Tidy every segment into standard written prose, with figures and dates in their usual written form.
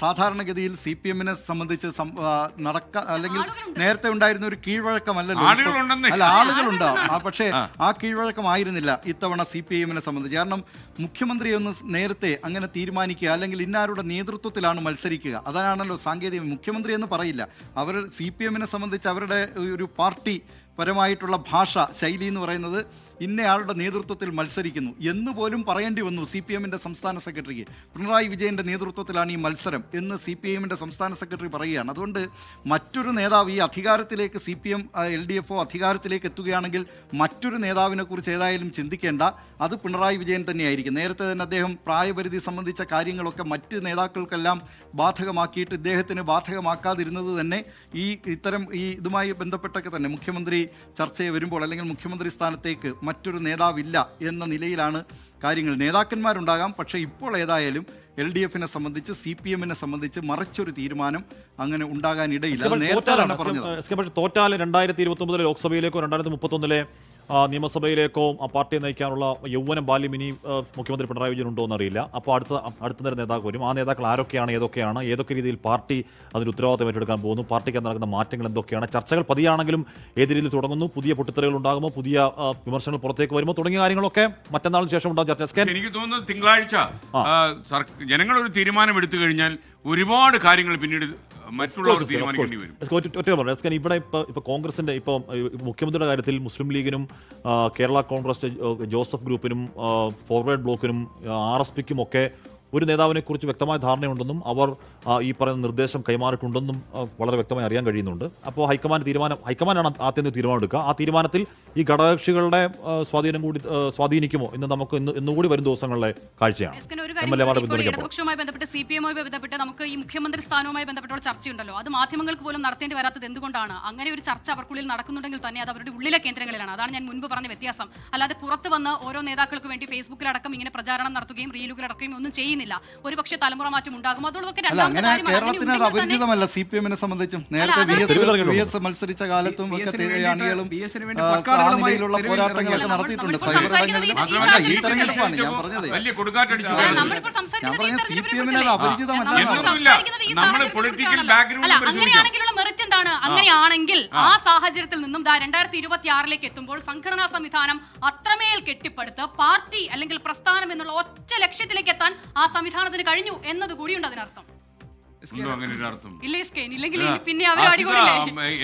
സാധാരണഗതിയിൽ CPM-നെ സംബന്ധിച്ച് അല്ലെങ്കിൽ നേരത്തെ ഉണ്ടായിരുന്ന ഒരു കീഴ്വഴക്കമല്ലല്ലോ. അല്ല, ആളുകളുണ്ടാവും, പക്ഷേ ആ കീഴ്വഴക്കമായിരുന്നില്ല ഇത്തവണ CPM-നെ സംബന്ധിച്ച്. കാരണം മുഖ്യമന്ത്രി ഒന്ന് നേരത്തെ അങ്ങനെ തീരുമാനിക്കുക, അല്ലെങ്കിൽ ഇന്നാരുടെ നേതൃത്വത്തിലാണ് മത്സരിക്കുക, അതാണല്ലോ സാങ്കേതികം. മുഖ്യമന്ത്രി എന്ന് പറയില്ല. അവർ CPM-നെ സംബന്ധിച്ച് അവരുടെ ഒരു പാർട്ടി പരമായിട്ടുള്ള ഭാഷ ശൈലി എന്ന് പറയുന്നത് ഇന്നയാളുടെ നേതൃത്വത്തിൽ മത്സരിക്കുന്നു എന്ന് പോലും പറയേണ്ടി വന്നു CPM-ന്റെ സംസ്ഥാന സെക്രട്ടറിക്ക്. പിണറായി വിജയൻ്റെ നേതൃത്വത്തിലാണ് ഈ മത്സരം എന്ന് CPM-ന്റെ സംസ്ഥാന സെക്രട്ടറി പറയുകയാണ്. അതുകൊണ്ട് മറ്റൊരു നേതാവ് ഈ അധികാരത്തിലേക്ക് CPM LDF അധികാരത്തിലേക്ക് എത്തുകയാണെങ്കിൽ മറ്റൊരു നേതാവിനെ കുറിച്ച് ഏതായാലും ചിന്തിക്കേണ്ട, അത് പിണറായി വിജയൻ തന്നെയായിരിക്കും. നേരത്തെ തന്നെ അദ്ദേഹം പ്രായപരിധി സംബന്ധിച്ച കാര്യങ്ങളൊക്കെ മറ്റ് നേതാക്കൾക്കെല്ലാം ബാധകമാക്കിയിട്ട് ഇദ്ദേഹത്തിന് ബാധകമാക്കാതിരുന്നത് തന്നെ ഇത്തരം ഇതുമായി ബന്ധപ്പെട്ടൊക്കെ തന്നെ മുഖ്യമന്ത്രി ചർച്ചയെ വരുമ്പോൾ, അല്ലെങ്കിൽ മുഖ്യമന്ത്രി സ്ഥാനത്തേക്ക് മറ്റൊരു നേതാവില്ല എന്ന നിലയിലാണ് കാര്യങ്ങൾ. നേതാക്കന്മാരുണ്ടാകാം, പക്ഷേ ഇപ്പോൾ ഏതായാലും LDF-നെ സംബന്ധിച്ച് CPM-നെ സംബന്ധിച്ച് മറിച്ചൊരു തീരുമാനം അങ്ങനെ ഉണ്ടാകാനിടയില്ല. തോറ്റാൽ 2029 ലോക്സഭയിലേക്കോ 2031 നിയമസഭയിലേക്കോ ആ പാർട്ടിയെ നയിക്കാനുള്ള യൗവനം ബാല്യം ഇനി മുഖ്യമന്ത്രി പിണറായി വിജയൻ ഉണ്ടോ എന്നറിയില്ല. അപ്പോൾ അടുത്ത നേരം നേതാക്കൾ വരും. ആ നേതാക്കൾ ആരൊക്കെയാണ്, ഏതൊക്കെ രീതിയിൽ പാർട്ടി അതിന് ഉത്തരവാദിത്തം ഏറ്റെടുക്കാൻ പോകുന്നു, പാർട്ടിക്ക് നടക്കുന്ന മാറ്റങ്ങൾ എന്തൊക്കെയാണ്, ചർച്ചകൾ പതിയാണെങ്കിലും ഏത് രീതിയിൽ തുടങ്ങുന്നു, പുതിയ പൊട്ടിത്തെറികൾ ഉണ്ടാകുമോ, പുതിയ വിമർശനങ്ങൾ പുറത്തേക്ക് വരുമോ തുടങ്ങിയ കാര്യങ്ങളൊക്കെ മറ്റന്നാളിന് ശേഷം ഉണ്ടാകും ചർച്ച. എനിക്ക് തോന്നുന്നത് തിങ്കളാഴ്ച ജനങ്ങൾ ഒരു തീരുമാനം എടുത്തു കഴിഞ്ഞാൽ ഒരുപാട് കാര്യങ്ങൾ പിന്നീട് മറ്റുള്ളവർ തീരുമാനിക്കേണ്ടി വരും. ഇവിടെ ഇപ്പൊ കോൺഗ്രസിന്റെ മുഖ്യമന്ത്രിയുടെ കാര്യത്തിൽ മുസ്ലിം ലീഗിനും കേരള കോൺഗ്രസ് ജോസഫ് ഗ്രൂപ്പിനും ഫോർവേഡ് ബ്ലോക്കിനും RSPക്കും ഒക്കെ ഒരു നേതാവിനെ കുറിച്ച് വ്യക്തമായ ധാരണയുണ്ടെന്നും അവർ ഈ പറയുന്ന നിർദ്ദേശം കൈമാറിയിട്ടുണ്ടെന്നും വളരെ വ്യക്തമായി അറിയാൻ കഴിയുന്നുണ്ട്. അപ്പോൾ ഹൈക്കമാൻഡാണ് ആദ്യം തീരുമാനം എടുക്കുക. ആ തീരുമാനത്തിൽ ഈ ഘടകകക്ഷികളുടെ സ്വാധീനിക്കുമോ എന്ന് നമുക്ക് ഇന്നുകൂടി വരും ദിവസങ്ങളിലെ കാഴ്ചയാണ്. ഇടതുപക്ഷവുമായി ബന്ധപ്പെട്ട് CPM-മായി ബന്ധപ്പെട്ട് നമുക്ക് ഈ മുഖ്യമന്ത്രി സ്ഥാനവുമായി ബന്ധപ്പെട്ടുള്ള ചർച്ചയുണ്ടല്ലോ, അത് മാധ്യമങ്ങൾക്ക് പോലും നടത്തേണ്ടി വരാത്തത് എന്തുകൊണ്ടാണ്? അങ്ങനെ ഒരു ചർച്ച അവർക്കുള്ളിൽ നടക്കുന്നുണ്ടെങ്കിൽ തന്നെ അത് അവരുടെ ഉള്ളിലെ കേന്ദ്രങ്ങളിലാണ്. അതാണ് ഞാൻ മുൻപ് പറഞ്ഞ വ്യത്യാസം. അല്ലാതെ പുറത്ത് വന്ന് ഓരോ നേതാക്കൾക്ക് വേണ്ടി ഫേസ്ബുക്കിലടക്കം ഇങ്ങനെ പ്രചാരണം നടത്തുകയും റീലുകളടക്കുകയും ഒന്നും ചെയ്യുന്നില്ല. ഒരു പക്ഷേ തലമുറ മാറ്റം ഉണ്ടാകും. അതുകൊണ്ടൊക്കെ കേരളത്തിന് അത് അപരിചിതമല്ല CPM-നെ സംബന്ധിച്ചും. നേരത്തെ VS മത്സരിച്ച കാലത്തും നിലയിലുള്ള പോരാട്ടങ്ങളൊക്കെ നടത്തിയിട്ടുണ്ട്. ഈ തെരഞ്ഞെടുപ്പാണ് ഞാൻ പറഞ്ഞത്. CPM-നെ അപരിചിതമല്ല. അങ്ങനെയാണെങ്കിലുള്ള മെറിറ്റ് എന്താണ്? അങ്ങനെയാണെങ്കിൽ ആ സാഹചര്യത്തിൽ നിന്നും 2026 എത്തുമ്പോൾ സംഘടനാ സംവിധാനം അത്രമേൽ കെട്ടിപ്പടുത്ത് പാർട്ടി അല്ലെങ്കിൽ പ്രസ്ഥാനം എന്നുള്ള ഒറ്റ ലക്ഷ്യത്തിലേക്ക് എത്താൻ ആ സംവിധാനത്തിന് കഴിഞ്ഞു എന്നത് കൂടിയുണ്ട് അതിനർത്ഥം.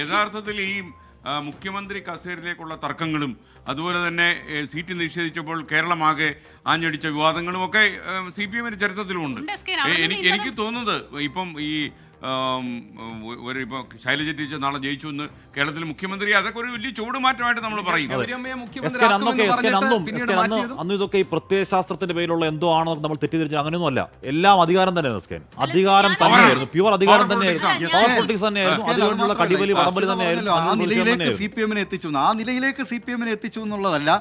യഥാർത്ഥത്തിൽ ഈ മുഖ്യമന്ത്രി കസേരയിലേക്കുള്ള തർക്കങ്ങളും അതുപോലെ തന്നെ സീറ്റ് നിഷേധിച്ചപ്പോൾ കേരളമാകെ ആഞ്ഞടിച്ച വിവാദങ്ങളും ഒക്കെ CPM-ന്റെ ചരിത്രത്തിലുമുണ്ട്. എനിക്ക് തോന്നുന്നത് ഇപ്പം ഇപ്പോൾ ശൈലജ ടീച്ചർ നാളെ ജയിച്ചു എന്ന് കേരളത്തിൽ മുഖ്യമന്ത്രി, അതൊക്കെ ഒരു വലിയ ചൂടുമാറ്റമായിട്ട് നമ്മൾ പറയും. അന്ന് ഇതൊക്കെ ഈ പ്രത്യയശാസ്ത്രത്തിന്റെ പേരിലുള്ള എന്തോ ആണോ നമ്മൾ തെറ്റിദ്ധരിച്ചത്, അങ്ങനെയൊന്നും അല്ല. എല്ലാം അധികാരം തന്നെയായിരുന്നു. അധികാരം തന്നെയായിരുന്നു, പ്യുവർ അധികാരം തന്നെയായിരുന്നു, പവർ പൊളിറ്റിക്സ് തന്നെയായിരുന്നു, അതുകൊണ്ടുള്ള കടിവലി വടംവലി തന്നെയായിരുന്നു. ആ നിലയിലേക്ക് CPM-നെ എത്തിച്ചു എന്നുള്ളതല്ല.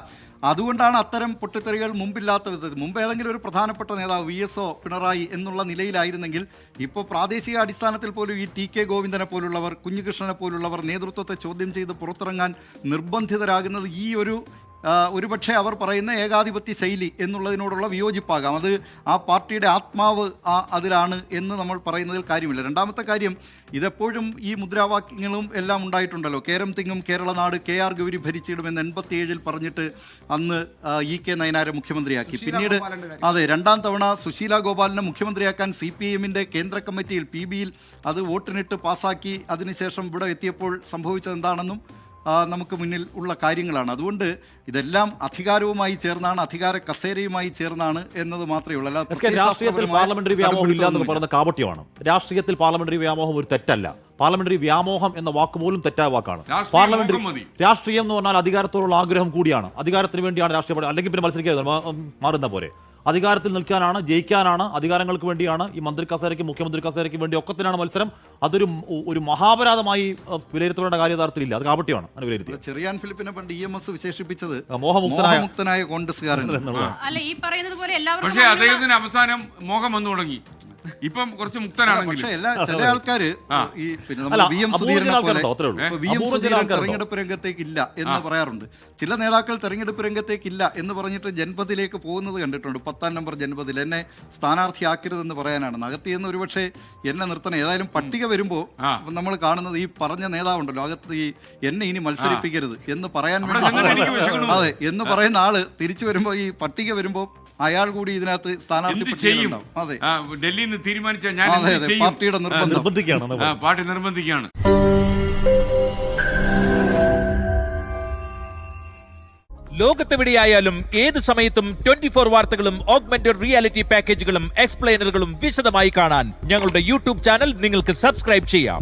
അതുകൊണ്ടാണ് അത്തരം പൊട്ടിത്തെറികൾ മുമ്പില്ലാത്ത വിധത്തിൽ. മുമ്പ് ഏതെങ്കിലും ഒരു പ്രധാനപ്പെട്ട നേതാവ് VS പിണറായി എന്നുള്ള നിലയിലായിരുന്നെങ്കിൽ ഇപ്പോൾ പ്രാദേശിക അടിസ്ഥാനത്തിൽ പോലും ഈ TK ഗോവിന്ദനെ പോലുള്ളവർ, കുഞ്ഞികൃഷ്ണനെ പോലുള്ളവർ നേതൃത്വത്തെ ചോദ്യം ചെയ്ത് പുറത്തിറങ്ങാൻ നിർബന്ധിതരാകുന്നത് ഈ ഒരുപക്ഷെ അവർ പറയുന്ന ഏകാധിപത്യ ശൈലി എന്നുള്ളതിനോടുള്ള വിയോജിപ്പാകാം. അത് ആ പാർട്ടിയുടെ ആത്മാവ് അതിലാണ് എന്ന് നമ്മൾ പറയുന്നതിൽ കാര്യമില്ല. രണ്ടാമത്തെ കാര്യം, ഇതെപ്പോഴും ഈ മുദ്രാവാക്യങ്ങളും എല്ലാം ഉണ്ടായിട്ടുണ്ടല്ലോ. കേരം തിങ്ങും കേരളനാട്, KR ഗൗരി ഭരിച്ചിടുമെന്ന് 87 പറഞ്ഞിട്ട് അന്ന് EK നയനാരെ മുഖ്യമന്ത്രിയാക്കി. പിന്നീട് രണ്ടാം തവണ സുശീല ഗോപാലിനെ മുഖ്യമന്ത്രിയാക്കാൻ CPM-ന്റെ കേന്ദ്ര കമ്മിറ്റിയിൽ PB-യിൽ അത് വോട്ടിനിട്ട് പാസ്സാക്കി. അതിനുശേഷം ഇവിടെ എത്തിയപ്പോൾ സംഭവിച്ചത് എന്താണെന്നും നമുക്ക് മുന്നിൽ ഉള്ള കാര്യങ്ങളാണ്. അതുകൊണ്ട് ഇതെല്ലാം അധികാരവുമായി ചേർന്നാണ്, അധികാര കസേരയുമായി ചേർന്നാണ് എന്നത് മാത്രമേ ഉള്ളൂ. രാഷ്ട്രീയത്തിൽ പാർലമെന്ററി വ്യാമോഹം ഇല്ല എന്ന് പറയുന്ന കാപട്യമാണ്. രാഷ്ട്രീയത്തിൽ പാർലമെന്ററി വ്യാമോഹം ഒരു തെറ്റല്ല. പാർലമെന്ററി വ്യാമോഹം എന്ന വാക്ക് പോലും തെറ്റായ വാക്കാണ്. പാർലമെന്ററി രാഷ്ട്രീയം എന്ന് പറഞ്ഞാൽ അധികാരത്തോടുള്ള ആഗ്രഹം കൂടിയാണ്. അധികാരത്തിന് വേണ്ടിയാണ് രാഷ്ട്രീയ, അല്ലെങ്കിൽ പിന്നെ മത്സരിക്കാതെ മാറുന്ന പോലെ. അധികാരത്തിൽ നിൽക്കാനാണ്, ജയിക്കാനാണ്, അധികാരങ്ങൾക്ക് വേണ്ടിയാണ്, ഈ മന്ത്രി കസേരയ്ക്ക്, മുഖ്യമന്ത്രി കസേരയ്ക്ക് വേണ്ടി ഒക്കത്തിനാണ് മത്സരം. അതൊരു മഹാപരാധമായി വിലയിരുത്തേണ്ട കാര്യം യഥാർത്ഥത്തിലില്ല. അത് കാപട്യമാണ് വിലയിരുത്തി. ചെറിയാൻ ഫിലിപ്പിനെ പണ്ട് EMS വിശേഷിപ്പിച്ചത് മോഹമുക്തനായ കോൺഗ്രസ്സുകാരൻ. പക്ഷേ അദ്ദേഹത്തിന് അവസാനം മോഹം വന്നു തുടങ്ങി. ഇപ്പം കുറച്ച് മുക്തനാണെങ്കിൽ പക്ഷേ ചില ആൾക്കാര് ഈ പിന്നെ അല്ല, നമ്മൾ വി എം അപൂർവ സുധീരനെ പോലെ ആൾക്കാരുണ്ടോ? അത്രേ ഉള്ളൂ. വി എം അപൂർവ സുധീരൻ ആൾക്കാരുണ്ടോ? തെരഞ്ഞെടുപ്പ് രംഗത്തേക്ക് ഇല്ല എന്ന് പറയാറുണ്ട്. ചില നേതാക്കൾ തെരഞ്ഞെടുപ്പ് രംഗത്തേക്ക് ഇല്ല എന്ന് പറഞ്ഞിട്ട് ജൻപതിലേക്ക് പോകുന്നത് കണ്ടിട്ടുണ്ട്. 10ാം നമ്പർ ജൻപതിൽ എന്നെ സ്ഥാനാർത്ഥിയാക്കരുതെന്ന് പറയാനാണ്. അകത്തിയെന്ന് ഒരുപക്ഷെ എന്നെ നിർത്തണം. ഏതായാലും പട്ടിക വരുമ്പോൾ നമ്മൾ കാണുന്നത് ഈ പറഞ്ഞ നേതാവുണ്ടല്ലോ, അകത്ത് ഈ എന്നെ ഇനി മത്സരിപ്പിക്കരുത് എന്ന് പറയാൻ വേണ്ടി അതെ എന്ന് പറയുന്ന ആള് തിരിച്ചു വരുമ്പോ ഈ പട്ടിക വരുമ്പോ അയാൾ കൂടി ഇതിനകത്ത് സ്ഥാനാർത്ഥി പട്ടികയിലുണ്ടാവും. അതെ, ഡൽഹിയിൽ നിന്ന് തീരുമാനിച്ച അതെ അതെ, പാർട്ടിയുടെ നിർബന്ധിക്കുകയാണ്. പാർട്ടി നിർബന്ധിക്കുകയാണ്. ലോകത്തെവിടെയായാലും ഏത് സമയത്തും 24 വാർത്തകളും ഓഗ്മെന്റഡ് റിയാലിറ്റി പാക്കേജുകളും എക്സ്പ്ലെയിനറുകളും വിശദമായി കാണാൻ ഞങ്ങളുടെ യൂട്യൂബ് ചാനൽ നിങ്ങൾക്ക് സബ്സ്ക്രൈബ് ചെയ്യാം.